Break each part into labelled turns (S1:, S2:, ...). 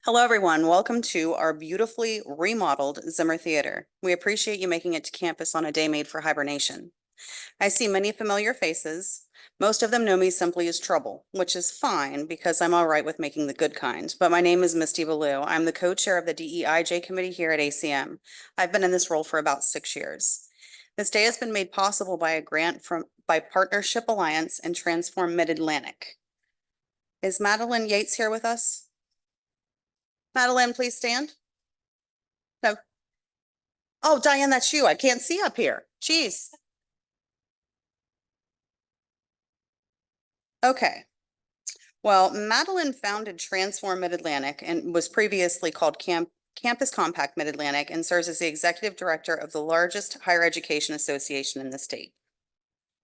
S1: Hello, everyone. Welcome to our beautifully remodeled Zimmer Theater. We appreciate you making it to campus on a day made for hibernation. I see many familiar faces. Most of them know me simply as Trouble, which is fine because I'm all right with making the good kind. But my name is Misty Ballou. I'm the co-chair of the DEIJ committee here at ACM. I've been in this role for about 6 years. This day has been made possible by a grant by Partnership Alliance and Transform Mid-Atlantic. Is Madeline Yates here with us? Madeline, please stand. No. Oh, Diane, that's you. I can't see up here. Jeez. Okay. Well, Madeline founded Transform Mid-Atlantic and was previously called Campus Compact Mid-Atlantic and serves as the executive director of the largest higher education association in the state.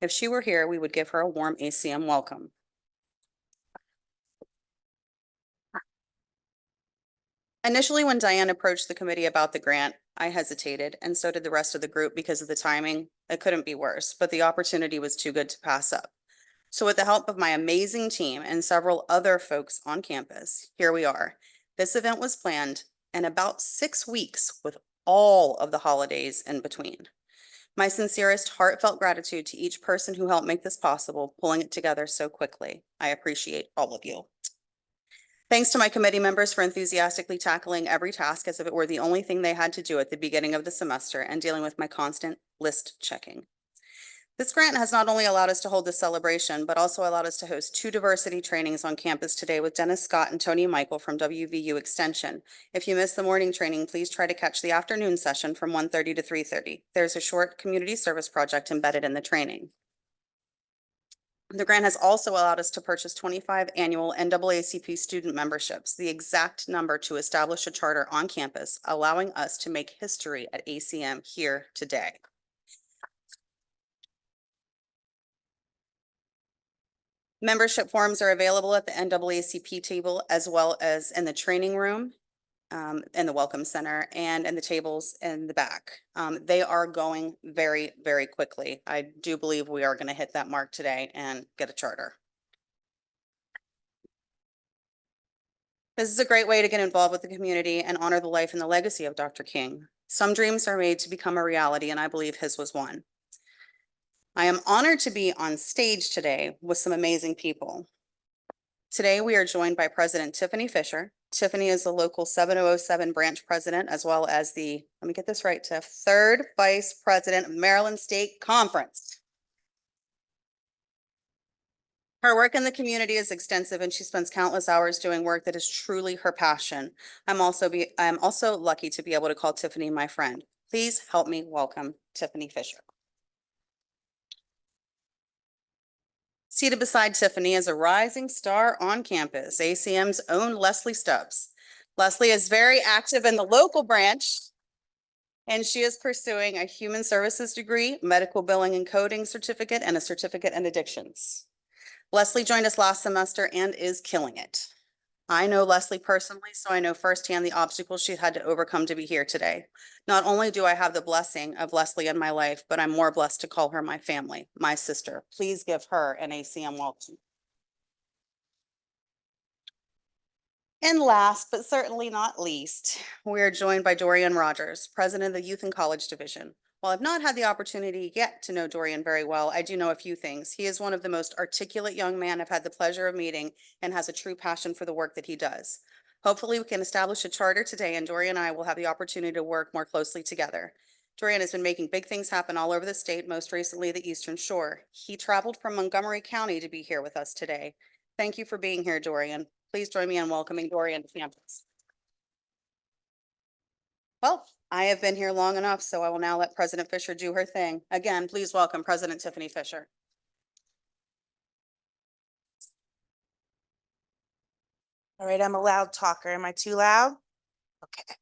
S1: If she were here, we would give her a warm ACM welcome. Initially, when Diane approached the committee about the grant, I hesitated, and so did the rest of the group because of the timing. It couldn't be worse, but the opportunity was too good to pass up. So with the help of my amazing team and several other folks on campus, here we are. This event was planned in about 6 weeks with all of the holidays in between. My sincerest heartfelt gratitude to each person who helped make this possible, pulling it together so quickly. I appreciate all of you. Thanks to my committee members for enthusiastically tackling every task as if it were the only thing they had to do at the beginning of the semester and dealing with my constant list checking. This grant has not only allowed us to hold this celebration, but also allowed us to host 2 diversity trainings on campus today with Dennis Scott and Tony Michael from WVU Extension. If you missed the morning training, please try to catch the afternoon session from 1:30 to 3:30. There's a short community service project embedded in the training. The grant has also allowed us to purchase 25 annual NAACP student memberships, the exact number to establish a charter on campus, allowing us to make history at ACM here today. Membership forms are available at the NAACP table as well as in the training room, in the Welcome Center, and in the tables in the back. They are going very, very quickly. I do believe we are going to hit that mark today and get a charter. This is a great way to get involved with the community and honor the life and the legacy of Dr. King. Some dreams are made to become a reality, and I believe his was one. I am honored to be on stage today with some amazing people. Today, we are joined by President Tiffany Fisher. Tiffany is the local 7007 branch president, as well as the, let me get this right, Tiff, third vice president of Maryland State Conference. Her work in the community is extensive, and she spends countless hours doing work that is truly her passion. I'm also lucky to be able to call Tiffany my friend. Please help me welcome Tiffany Fisher. Seated beside Tiffany is a rising star on campus, ACM's own Leslie Stubbs. Leslie is very active in the local branch, and she is pursuing a human services degree, medical billing and coding certificate, and a certificate in addictions. Leslie joined us last semester and is killing it. I know Leslie personally, so I know firsthand the obstacles she had to overcome to be here today. Not only do I have the blessing of Leslie in my life, but I'm more blessed to call her my family, my sister. Please give her an ACM welcome. And last, but certainly not least, we are joined by Dorian Rogers, president of the Youth and College Division. While I've not had the opportunity yet to know Dorian very well, I do know a few things. He is one of the most articulate young men I've had the pleasure of meeting and has a true passion for the work that he does. Hopefully we can establish a charter today, and Dorian and I will have the opportunity to work more closely together. Dorian has been making big things happen all over the state, most recently the Eastern Shore. He traveled from Montgomery County to be here with us today. Thank you for being here, Dorian. Please join me in welcoming Dorian to campus. Well, I have been here long enough, so I will now let President Fisher do her thing. Again, please welcome President Tiffany Fisher.
S2: All right, I'm a loud talker. Am I too loud? Okay.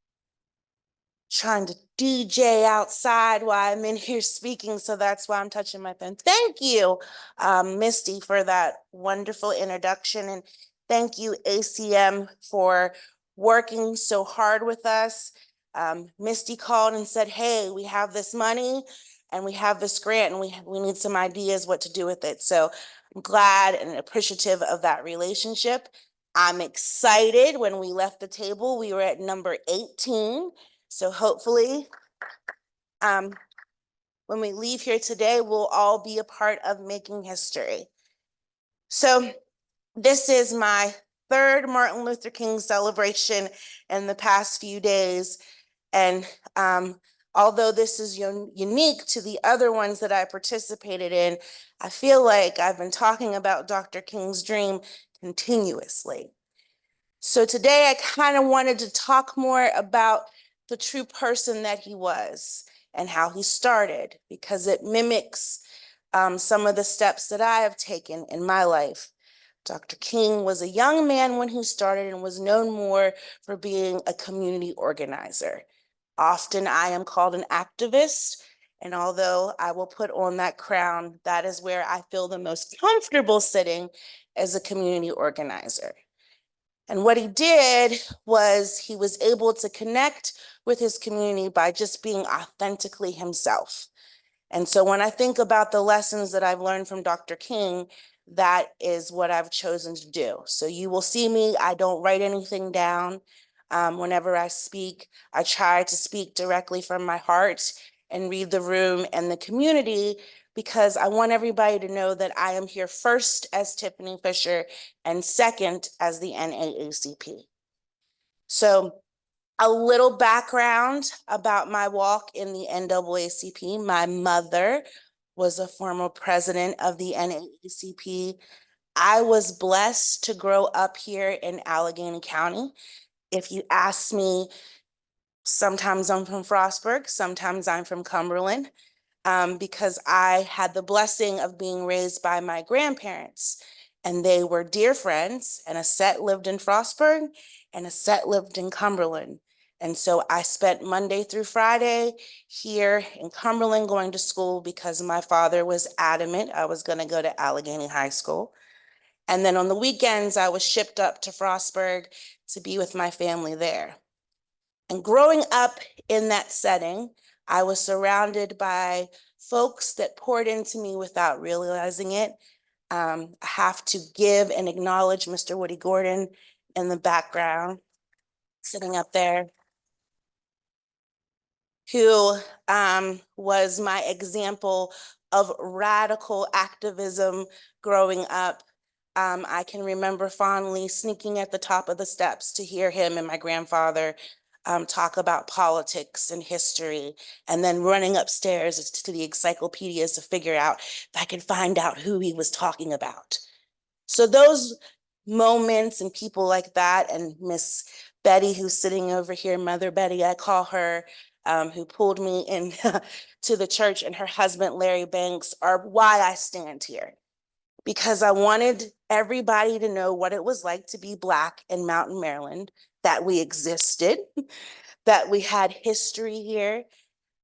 S2: Trying to DJ outside while I'm in here speaking, so that's why I'm touching my pen. Thank you, Misty, for that wonderful introduction, and thank you, ACM, for working so hard with us. Misty called and said, hey, we have this money and we have this grant and we need some ideas what to do with it. So I'm glad and appreciative of that relationship. I'm excited. When we left the table, we were at number 18. So hopefully, when we leave here today, we'll all be a part of making history. So this is my third Martin Luther King celebration in the past few days. And although this is unique to the other ones that I participated in, I feel like I've been talking about Dr. King's dream continuously. So today I kind of wanted to talk more about the true person that he was and how he started, because it mimics some of the steps that I have taken in my life. Dr. King was a young man when he started and was known more for being a community organizer. Often I am called an activist, and although I will put on that crown, that is where I feel the most comfortable sitting as a community organizer. And what he did was he was able to connect with his community by just being authentically himself. And so when I think about the lessons that I've learned from Dr. King, that is what I've chosen to do. So you will see me, I don't write anything down. Whenever I speak, I try to speak directly from my heart and read the room and the community, because I want everybody to know that I am here first as Tiffany Fisher and second as the NAACP. So a little background about my walk in the NAACP. My mother was a former president of the NAACP. I was blessed to grow up here in Allegheny County. If you ask me, sometimes I'm from Frostburg, sometimes I'm from Cumberland, because I had the blessing of being raised by my grandparents, and they were dear friends, and a set lived in Frostburg and a set lived in Cumberland. And so I spent Monday through Friday here in Cumberland going to school because my father was adamant I was going to go to Allegheny High School. And then on the weekends, I was shipped up to Frostburg to be with my family there. And growing up in that setting, I was surrounded by folks that poured into me without realizing it. I have to give and acknowledge Mr. Woody Gordon in the background, sitting up there, who was my example of radical activism growing up. I can remember fondly sneaking at the top of the steps to hear him and my grandfather talk about politics and history, and then running upstairs to the encyclopedias to figure out if I could find out who he was talking about. So those moments and people like that, and Miss Betty, who's sitting over here, Mother Betty, I call her, who pulled me in to the church, and her husband, Larry Banks, are why I stand here. Because I wanted everybody to know what it was like to be Black in Mountain, Maryland, that we existed, that we had history here,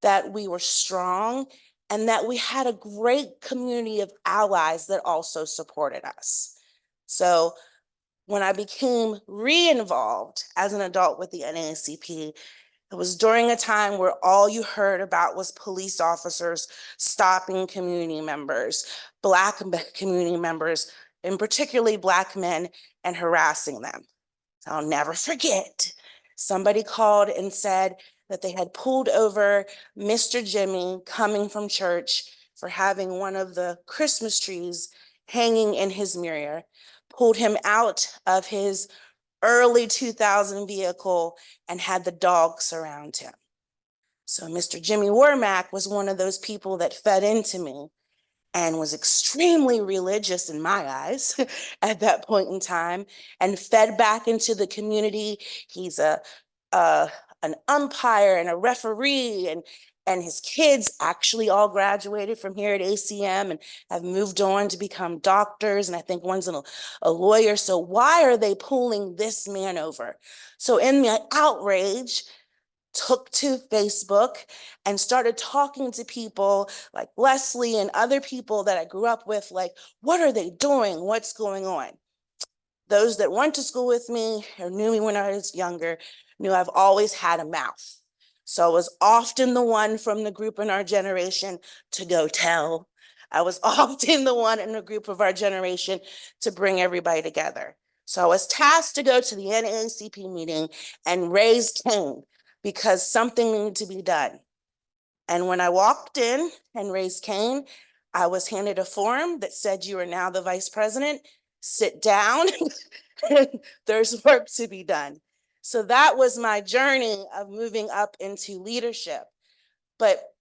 S2: that we were strong, and that we had a great community of allies that also supported us. So when I became re-involved as an adult with the NAACP, it was during a time where all you heard about was police officers stopping community members, Black community members, and particularly Black men, and harassing them. I'll never forget. Somebody called and said that they had pulled over Mr. Jimmy coming from church for having one of the Christmas trees hanging in his mirror, pulled him out of his early 2000 vehicle and had the dog surround him. So Mr. Jimmy Wormack was one of those people that fed into me and was extremely religious in my eyes at that point in time, and fed back into the community. He's an umpire and a referee, and his kids actually all graduated from here at ACM and have moved on to become doctors, and I think one's a lawyer. So why are they pulling this man over? So in my outrage, took to Facebook and started talking to people like Leslie and other people that I grew up with, like, what are they doing? What's going on? Those that went to school with me or knew me when I was younger knew I've always had a mouth. So I was often the one from the group in our generation to go tell. I was often the one in the group of our generation to bring everybody together. So I was tasked to go to the NAACP meeting and raise Cain because something needed to be done. And when I walked in and raised Cain, I was handed a form that said, "You are now the vice president. Sit down. There's work to be done." So that was my journey of moving up into leadership. But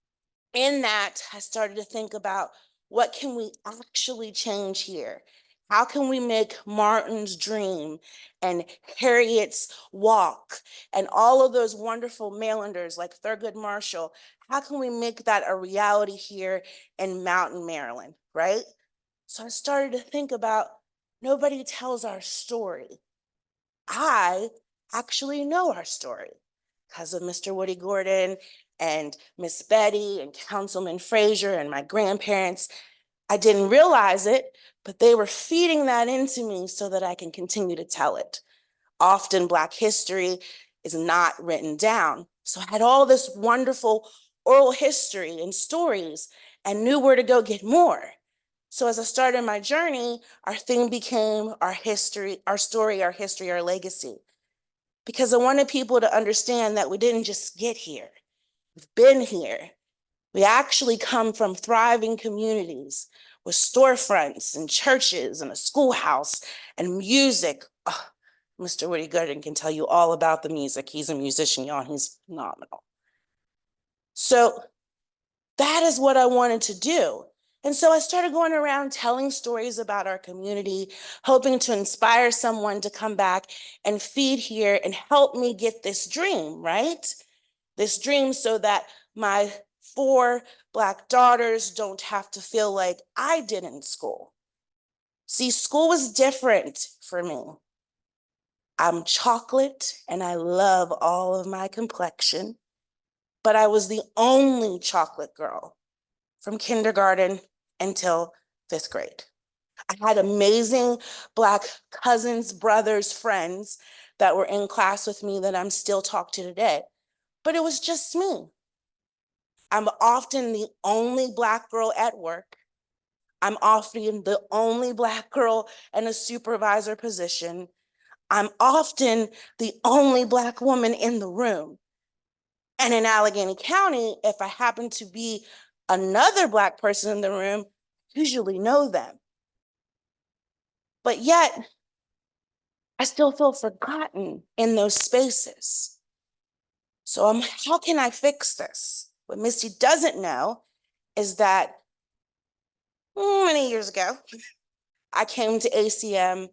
S2: in that, I started to think about, what can we actually change here? How can we make Martin's dream and Harriet's walk and all of those wonderful Marylanders like Thurgood Marshall, how can we make that a reality here in Mountain, Maryland, right? So I started to think about, nobody tells our story. I actually know our story because of Mr. Woody Gordon and Miss Betty and Councilman Frazier and my grandparents. I didn't realize it, but they were feeding that into me so that I can continue to tell it. Often Black history is not written down. So I had all this wonderful oral history and stories and knew where to go get more. So as I started my journey, our theme became our history, our story, our history, our legacy. Because I wanted people to understand that we didn't just get here. We've been here. We actually come from thriving communities with storefronts and churches and a schoolhouse and music. Oh, Mr. Woody Gooden can tell you all about the music. He's a musician, y'all. He's phenomenal. So that is what I wanted to do. And so I started going around telling stories about our community, hoping to inspire someone to come back and feed here and help me get this dream, right? This dream so that my 4 Black daughters don't have to feel like I did in school. See, school was different for me. I'm chocolate and I love all of my complexion, but I was the only chocolate girl from kindergarten until 5th grade. I had amazing Black cousins, brothers, friends that were in class with me that I'm still talk to today, but it was just me. I'm often the only Black girl at work. I'm often the only Black girl in a supervisor position. I'm often the only Black woman in the room. And in Allegheny County, if I happen to be another Black person in the room, I usually know them. But yet, I still feel forgotten in those spaces. So how can I fix this? What Misty doesn't know is that many years ago, I came to ACM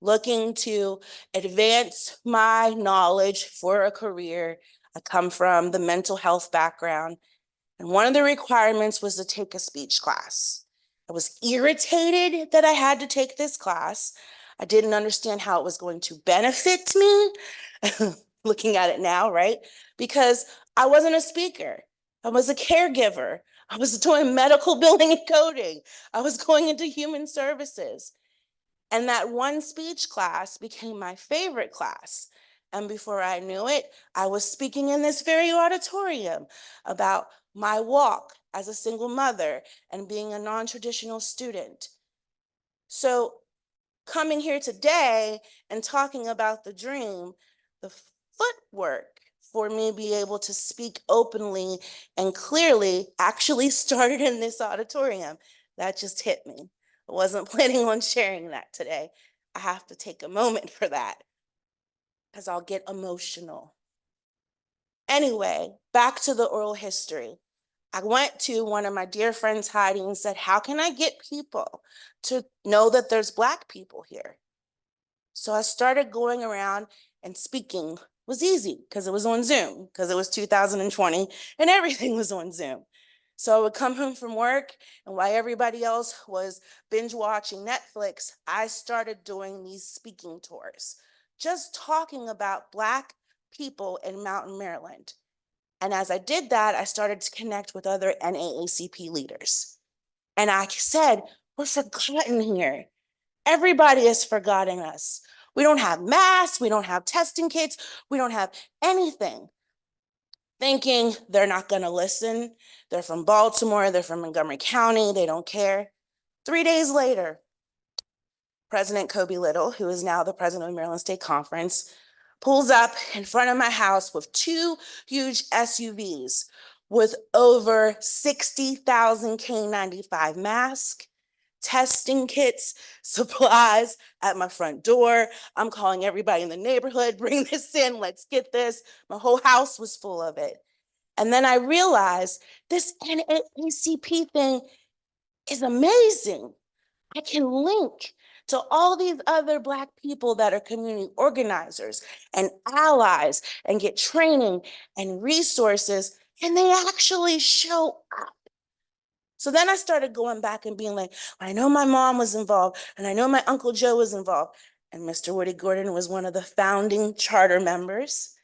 S2: looking to advance my knowledge for a career. I come from the mental health background, and one of the requirements was to take a speech class. I was irritated that I had to take this class. I didn't understand how it was going to benefit me, looking at it now, right? Because I wasn't a speaker. I was a caregiver. I was doing medical billing and coding. I was going into human services. And that one speech class became my favorite class. And before I knew it, I was speaking in this very auditorium about my walk as a single mother and being a non-traditional student. So coming here today and talking about the dream, the footwork for me to be able to speak openly and clearly actually started in this auditorium. That just hit me. I wasn't planning on sharing that today. I have to take a moment for that because I'll get emotional. Anyway, back to the oral history. I went to one of my dear friends, Heidi, and said, how can I get people to know that there's Black people here? So I started going around and speaking. It was easy because it was on Zoom, because it was 2020 and everything was on Zoom. So I would come home from work, and while everybody else was binge watching Netflix, I started doing these speaking tours, just talking about Black people in Mountain, Maryland. And as I did that, I started to connect with other NAACP leaders. And I said, we're forgotten here. Everybody has forgotten us. We don't have masks, we don't have testing kits, we don't have anything. Thinking they're not gonna listen. They're from Baltimore, they're from Montgomery County, they don't care. 3 days later, President Kobe Little, who is now the president of Maryland State Conference, pulls up in front of my house with two huge SUVs with over 60,000 K95 masks, testing kits, supplies at my front door. I'm calling everybody in the neighborhood, bring this in, let's get this. My whole house was full of it. And then I realized this NAACP thing is amazing. I can link to all these other Black people that are community organizers and allies and get training and resources, and they actually show up. So then I started going back and being like, I know my mom was involved, and I know my Uncle Joe was involved, and Mr. Woody Gordon was one of the founding charter members.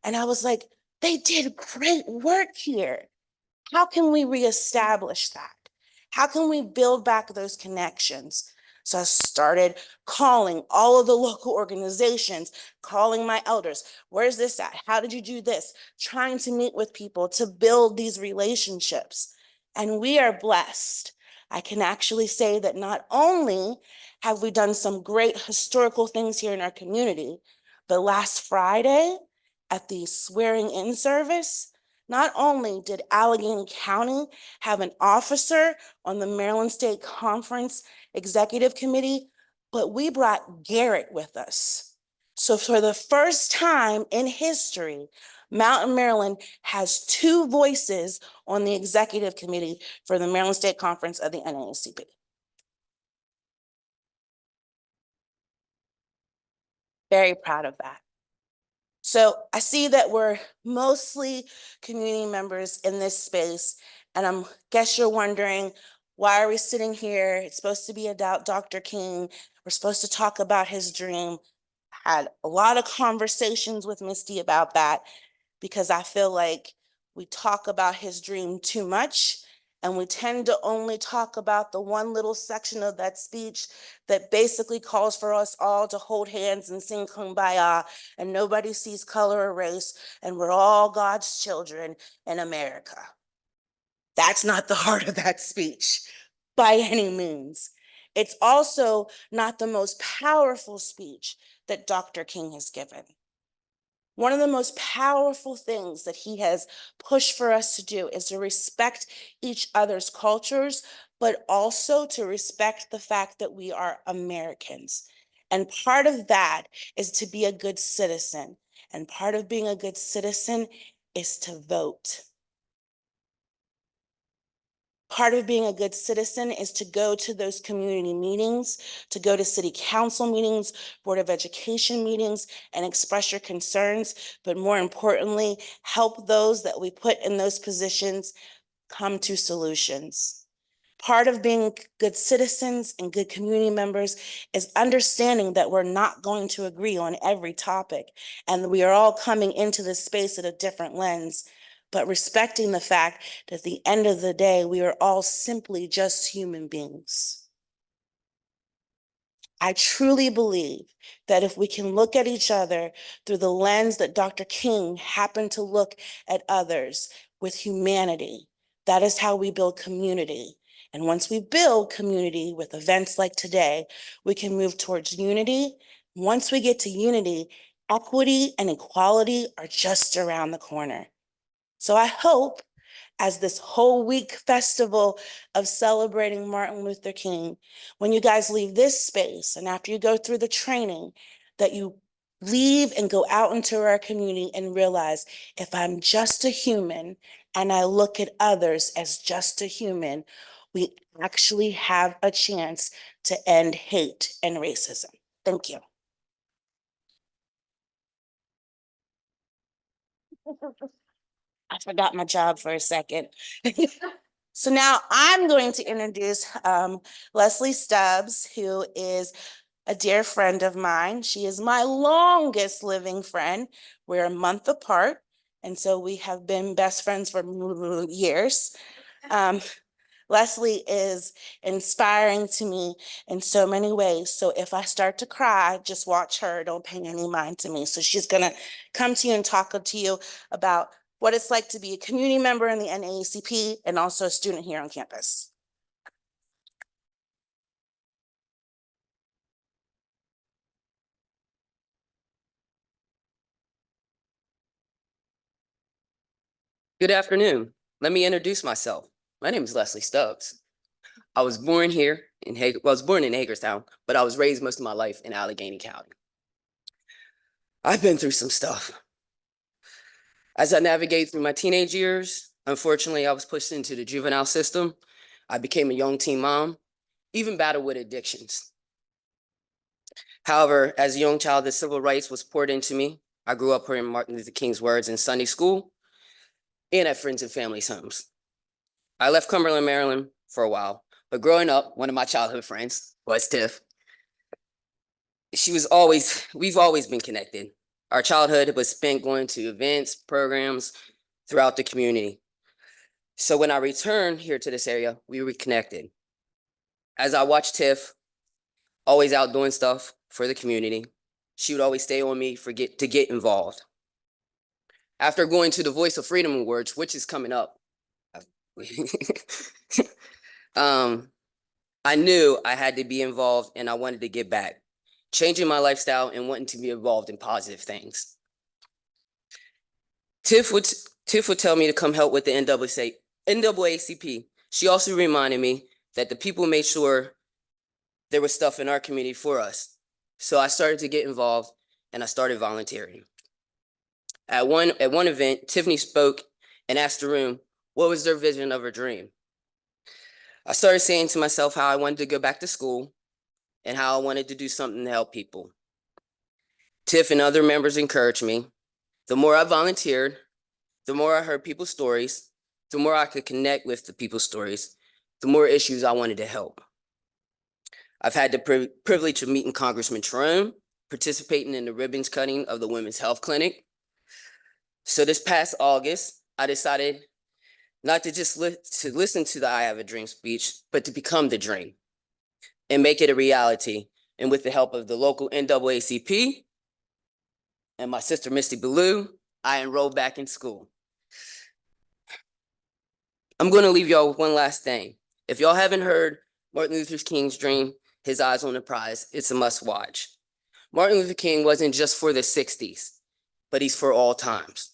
S2: And I was like, they did great work here. How can we reestablish that? How can we build back those connections? So I started calling all of the local organizations, calling my elders. Where's this at? How did you do this? Trying to meet with people to build these relationships. And we are blessed. I can actually say that not only have we done some great historical things here in our community, but last Friday at the swearing in service, not only did Allegheny County have an officer on the Maryland State Conference Executive Committee, but we brought Garrett with us. So for the first time in history, Mountain Maryland has two voices on the executive committee for the Maryland State Conference of the NAACP. Very proud of that. So I see that we're mostly community members in this space, and I guess you're wondering, why are we sitting here? It's supposed to be about Dr. King. We're supposed to talk about his dream. I had a lot of conversations with Misty about that because I feel like we talk about his dream too much, and we tend to only talk about the one little section of that speech that basically calls for us all to hold hands and sing Kumbaya, and nobody sees color or race, and we're all God's children in America. That's not the heart of that speech by any means. It's also not the most powerful speech that Dr. King has given. One of the most powerful things that he has pushed for us to do is to respect each other's cultures, but also to respect the fact that we are Americans. And part of that is to be a good citizen. And part of being a good citizen is to vote. Part of being a good citizen is to go to those community meetings, to go to city council meetings, Board of Education meetings, and express your concerns, but more importantly, help those that we put in those positions come to solutions. Part of being good citizens and good community members is understanding that we're not going to agree on every topic, and we are all coming into this space at a different lens, but respecting the fact that at the end of the day, we are all simply just human beings. I truly believe that if we can look at each other through the lens that Dr. King happened to look at others, with humanity, that is how we build community. And once we build community with events like today, we can move towards unity. Once we get to unity, equity and equality are just around the corner. So I hope as this whole week festival of celebrating Martin Luther King, when you guys leave this space and after you go through the training, that you leave and go out into our community and realize, if I'm just a human and I look at others as just a human, we actually have a chance to end hate and racism. Thank you. I forgot my job for a second. So now I'm going to introduce Leslie Stubbs, who is a dear friend of mine. She is my longest living friend. We're a month apart, and so we have been best friends for years. Leslie is inspiring to me in so many ways. So if I start to cry, just watch her. Don't pay any mind to me. So she's going to come to you and talk to you about what it's like to be a community member in the NAACP and also a student here on campus.
S3: Good afternoon. Let me introduce myself. My name is Leslie Stubbs. I was born here in I was born in Hagerstown, but I was raised most of my life in Allegheny County. I've been through some stuff. As I navigate through my teenage years, unfortunately, I was pushed into the juvenile system. I became a young teen mom, even battled with addictions. However, as a young child, the civil rights was poured into me. I grew up hearing Martin Luther King's words in Sunday school and at friends and family's homes. I left Cumberland, Maryland for a while, but growing up, one of my childhood friends was Tiff. We've always been connected. Our childhood was spent going to events, programs throughout the community. So when I returned here to this area, we reconnected. As I watched Tiff, always out doing stuff for the community, she would always stay on me to get involved. After going to the Voice of Freedom Awards, which is coming up, I knew I had to be involved and I wanted to get back, changing my lifestyle and wanting to be involved in positive things. Tiff would tell me to come help with the NAACP. She also reminded me that the people made sure there was stuff in our community for us. So I started to get involved and I started volunteering. At one event, Tiffany spoke and asked the room, what was their vision of her dream? I started saying to myself how I wanted to go back to school and how I wanted to do something to help people. Tiff and other members encouraged me. The more I volunteered, the more I heard people's stories, the more I could connect with the people's stories, the more issues I wanted to help. I've had the privilege of meeting Congressman Trone, participating in the ribbons cutting of the Women's Health Clinic. So this past August, I decided not to just listen to the I Have a Dream speech, but to become the dream and make it a reality. And with the help of the local NAACP and my sister, Misty Ballou, I enrolled back in school. I'm going to leave y'all with one last thing. If y'all haven't heard Martin Luther King's Dream, His Eyes on the Prize, it's a must watch. Martin Luther King wasn't just for the 60s, but he's for all times.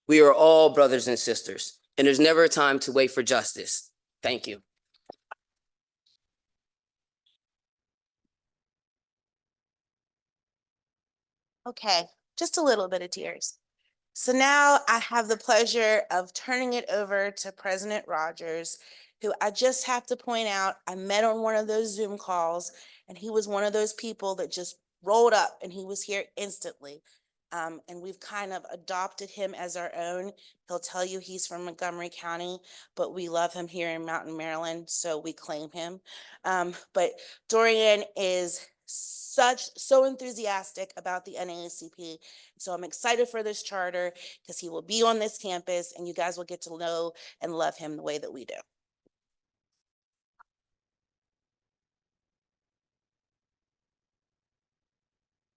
S3: We are all brothers and sisters, and there's never a time to wait for justice. Thank you.
S2: Okay, just a little bit of tears. So now I have the pleasure of turning it over to President Rogers, who I just have to point out, I met on one of those Zoom calls, and he was one of those people that just rolled up and he was here instantly. And we've kind of adopted him as our own. He'll tell you he's from Montgomery County, but we love him here in Mountain, Maryland, so we claim him. But Dorian is so enthusiastic about the NAACP. So I'm excited for this charter because he will be on this campus and you guys will get to know and love him the way that we do.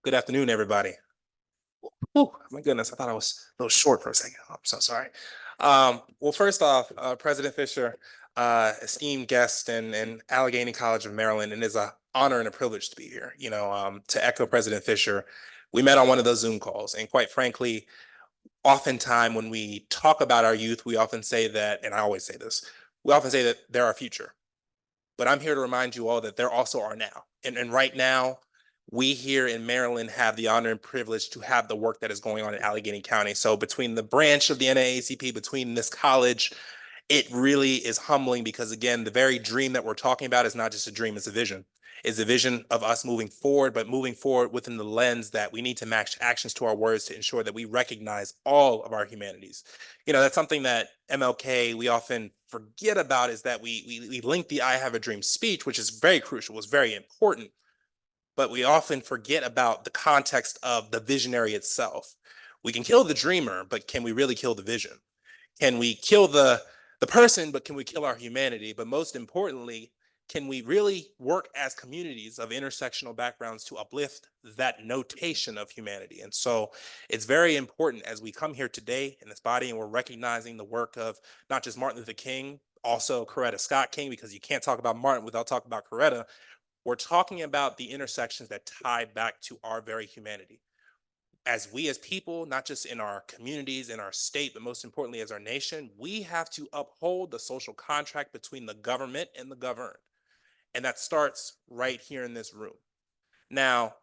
S4: Good afternoon, everybody. Oh, my goodness, I thought I was a little short for a second. I'm so sorry. Well, first off, President Fisher, esteemed guest and Allegheny College of Maryland, and it is an honor and a privilege to be here. You know, to echo President Fisher, we met on one of those Zoom calls, and quite frankly, oftentimes when we talk about our youth, we often say that, and I always say this, we often say that they're our future. But I'm here to remind you all that they're also our now. And right now, we here in Maryland have the honor and privilege to have the work that is going on in Allegheny County. So between the branch of the NAACP, between this college, it really is humbling because, again, the very dream that we're talking about is not just a dream, it's a vision. It's a vision of us moving forward, but moving forward within the lens that we need to match actions to our words to ensure that we recognize all of our humanities. You know, that's something that MLK, we often forget about, is that we link the I Have a Dream speech, which is very crucial, was very important, but we often forget about the context of the visionary itself. We can kill the dreamer, but can we really kill the vision? Can we kill the person, but can we kill our humanity? But most importantly, can we really work as communities of intersectional backgrounds to uplift that notation of humanity? And so it's very important as we come here today in this body and we're recognizing the work of not just Martin Luther King, also Coretta Scott King, because you can't talk about Martin without talking about Coretta. We're talking about the intersections that tie back to our very humanity. as we as people, not just in our communities, in our state, but most importantly as our nation, we have to uphold the social contract between the government and the governed. And that starts right here in this room. Now,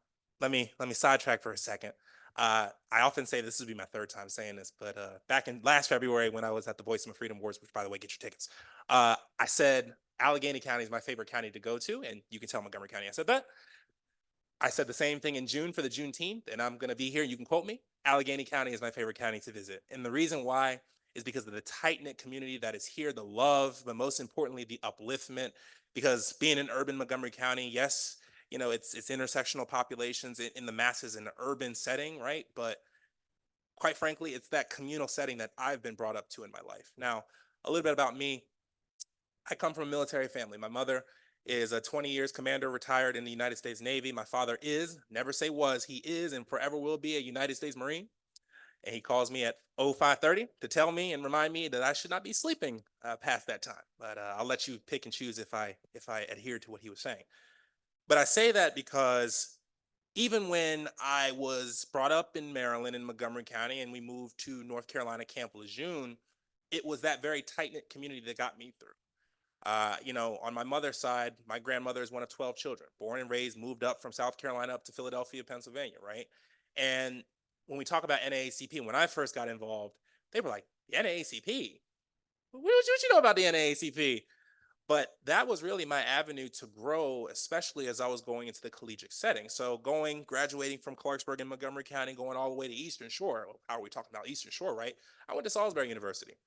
S4: let me sidetrack for a second. I often say this will be my third time saying this, but back in last February when I was at the Voice of Freedom Awards, which by the way, get your tickets, I said Allegheny County is my favorite county to go to, and you can tell Montgomery County I said that. I said the same thing in June for the Juneteenth, and I'm going to be here. You can quote me. Allegheny County is my favorite county to visit. And the reason why is because of the tight knit community that is here, the love, but most importantly, the upliftment. Because being in urban Montgomery County, yes, you know, it's intersectional populations in the masses in the urban setting, right? But quite frankly, it's that communal setting that I've been brought up to in my life. Now, a little bit about me. I come from a military family. My mother is a 20 years commander, retired in the United States Navy. My father is, never say was, he is and forever will be a United States Marine. And he calls me at 05:30 to tell me and remind me that I should not be sleeping past that time. But I'll let you pick and choose if I adhere to what he was saying. But I say that because even when I was brought up in Maryland in Montgomery County and we moved to North Carolina, Camp Lejeune, it was that very tight knit community that got me through. You know, on my mother's side, my grandmother is one of 12 children, born and raised, moved up from South Carolina up to Philadelphia, Pennsylvania, right? And when we talk about NAACP, when I first got involved, they were like, the NAACP? What you know about the NAACP? But that was really my avenue to grow, especially as I was going into the collegiate setting. So graduating from Clarksburg in Montgomery County, going all the way to Eastern Shore. How are we talking about Eastern Shore, right? I went to Salisbury University.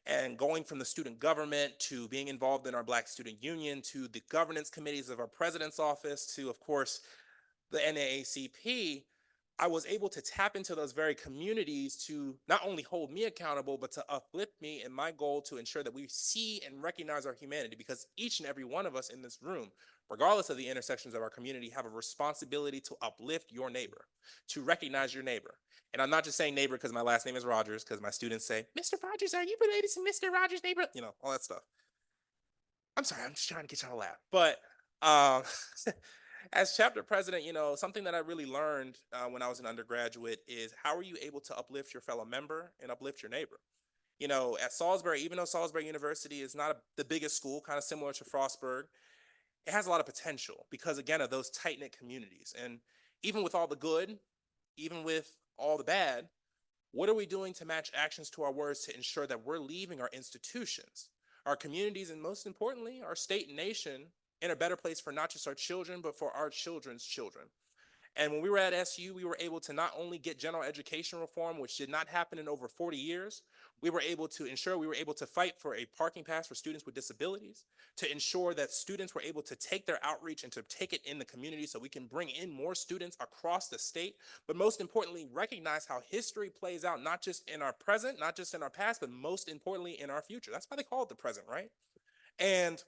S4: And going from the student government to being involved in our Black Student Union to the governance committees of our president's office to, of course, the NAACP, I was able to tap into those very communities to not only hold me accountable, but to uplift me in my goal to ensure that we see and recognize our humanity, because each and every one of us in this room, regardless of the intersections of our community, have a responsibility to uplift your neighbor, to recognize your neighbor. And I'm not just saying neighbor because my last name is Rogers, because my students say, Mr. Rogers, are you related to Mr. Rogers' neighbor? You know, all that stuff. I'm sorry, I'm just trying to get y'all to laugh. But um, as chapter president, you know, something that I really learned when I was an undergraduate is how are you able to uplift your fellow member and uplift your neighbor? You know, at Salisbury, even though Salisbury University is not the biggest school, kind of similar to Frostburg, it has a lot of potential because, again, of those tight-knit communities. And even with all the good, even with all the bad, what are we doing to match actions to our words to ensure that we're leaving our institutions, our communities, and most importantly, our state and nation in a better place for not just our children, but for our children's children? And when we were at SU, we were able to not only get general education reform, which did not happen in over 40 years, we were able to ensure we were able to fight for a parking pass for students with disabilities, to ensure that students were able to take their outreach and to take it in the community so we can bring in more students across the state, but most importantly, recognize how history plays out, not just in our present, not just in our past, but most importantly in our future. That's why they call it the present, right? And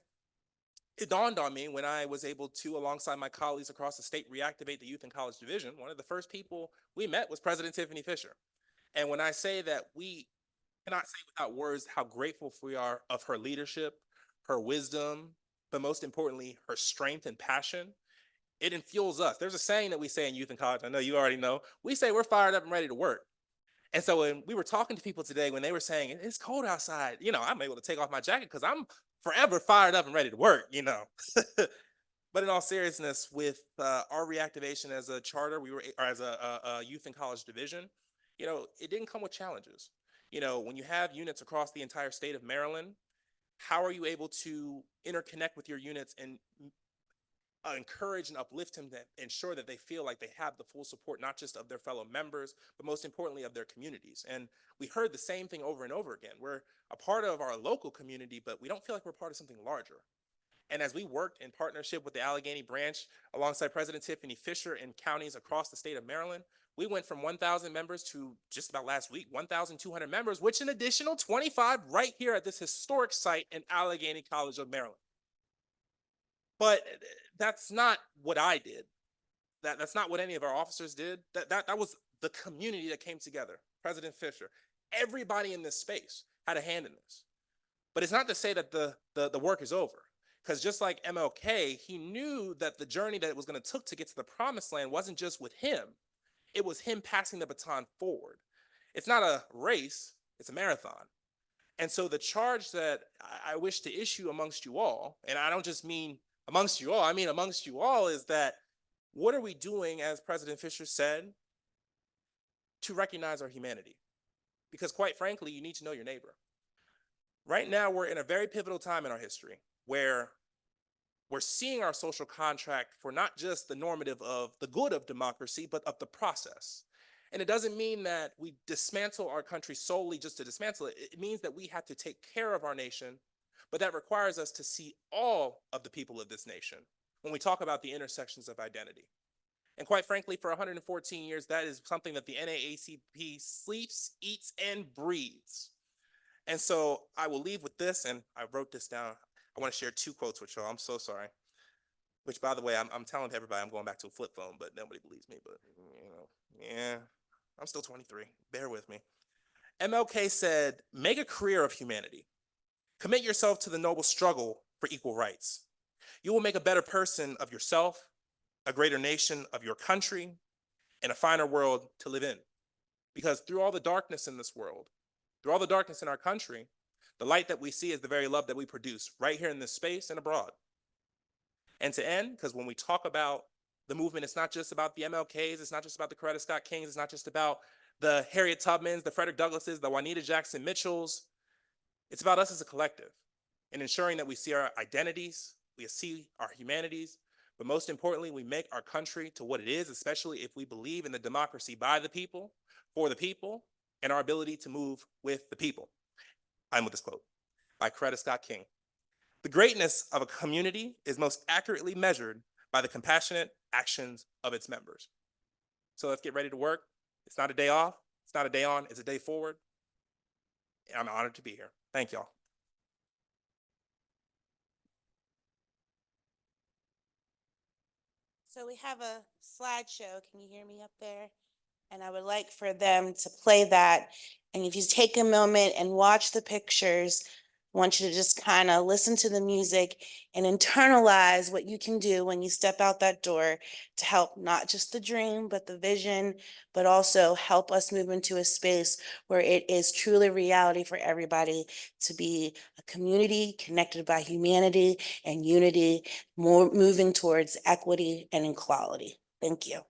S4: it dawned on me when I was able to, alongside my colleagues across the state, reactivate the Youth and College Division. One of the first people we met was President Tiffany Fisher. And when I say that we cannot say without words how grateful we are of her leadership, her wisdom, but most importantly, her strength and passion, it infuels us. There's a saying that we say in youth and college, I know you already know, we say we're fired up and ready to work. And so when we were talking to people today, when they were saying it's cold outside, you know, I'm able to take off my jacket because I'm forever fired up and ready to work, you know. But in all seriousness, with our reactivation as a charter, or as a youth and college division, you know, it didn't come with challenges. You know, when you have units across the entire state of Maryland, how are you able to interconnect with your units and encourage and uplift them to ensure that they feel like they have the full support, not just of their fellow members, but most importantly of their communities? And we heard the same thing over and over again. We're a part of our local community, but we don't feel like we're part of something larger. And as we worked in partnership with the Allegheny branch alongside President Tiffany Fisher in counties across the state of Maryland, we went from 1,000 members to just about last week, 1,200 members, which an additional 25 right here at this historic site in Allegheny College of Maryland. But that's not what I did. That's not what any of our officers did. That was the community that came together. President Fisher, everybody in this space had a hand in this. But it's not to say that the work is over. Because just like MLK, he knew that the journey that it was going to take to get to the promised land wasn't just with him. It was him passing the baton forward. It's not a race, it's a marathon. And so the charge that I wish to issue amongst you all, and I don't just mean amongst you all, I mean amongst you all, is that what are we doing, as President Fisher said, to recognize our humanity? Because quite frankly, you need to know your neighbor. Right now, we're in a very pivotal time in our history where we're seeing our social contract for not just the normative of the good of democracy, but of the process. And it doesn't mean that we dismantle our country solely just to dismantle it. It means that we have to take care of our nation, but that requires us to see all of the people of this nation when we talk about the intersections of identity. And quite frankly, for 114 years, that is something that the NAACP sleeps, eats, and breathes. And so I will leave with this, and I wrote this down. I want to share 2 quotes with y'all. I'm so sorry. Which, by the way, I'm telling everybody I'm going back to a flip phone, but nobody believes me. But, yeah, I'm still 23. Bear with me. MLK said, "Make a career of humanity. Commit yourself to the noble struggle for equal rights. You will make a better person of yourself, a greater nation of your country, and a finer world to live in. Because through all the darkness in this world, through all the darkness in our country, the light that we see is the very love that we produce right here in this space and abroad." And to end, because when we talk about the movement, it's not just about the MLKs, it's not just about the Coretta Scott Kings, it's not just about the Harriet Tubmans, the Frederick Douglasses, the Juanita Jackson Mitchells. It's about us as a collective and ensuring that we see our identities, we see our humanities, but most importantly, we make our country to what it is, especially if we believe in the democracy by the people, for the people, and our ability to move with the people. I'm with this quote by Coretta Scott King. "The greatness of a community is most accurately measured by the compassionate actions of its members." So let's get ready to work. It's not a day off. It's not a day on. It's a day forward. And I'm honored to be here. Thank y'all.
S2: So we have a slideshow. Can you hear me up there? And I would like for them to play that. And if you take a moment and watch the pictures, I want you to just kind of listen to the music and internalize what you can do when you step out that door to help not just the dream, but the vision, but also help us move into a space where it is truly reality for everybody to be a community connected by humanity and unity, more moving towards equity and equality. Thank you.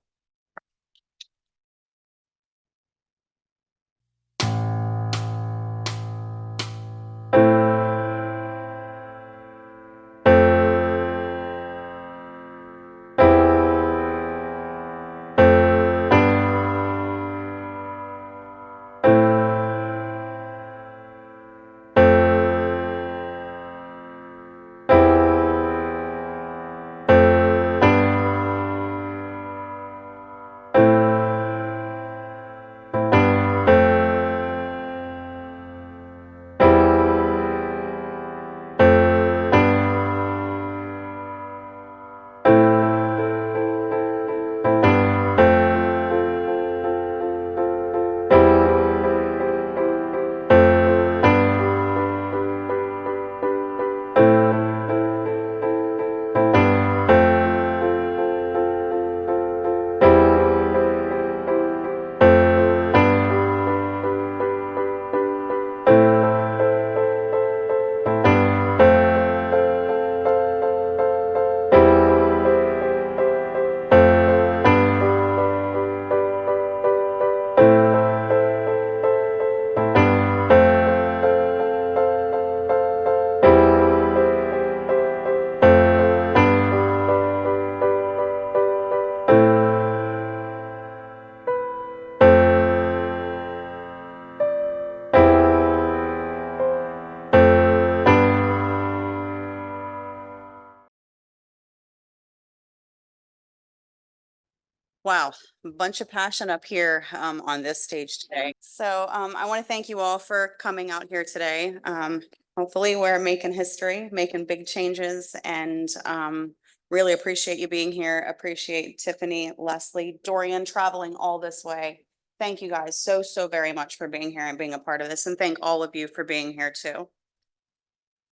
S1: Wow, a bunch of passion up here on this stage today. So I want to thank you all for coming out here today. Hopefully we're making history, making big changes, and really appreciate you being here. Appreciate Tiffany, Leslie, Dorian traveling all this way. Thank you guys so very much for being here and being a part of this, and thank all of you for being here too.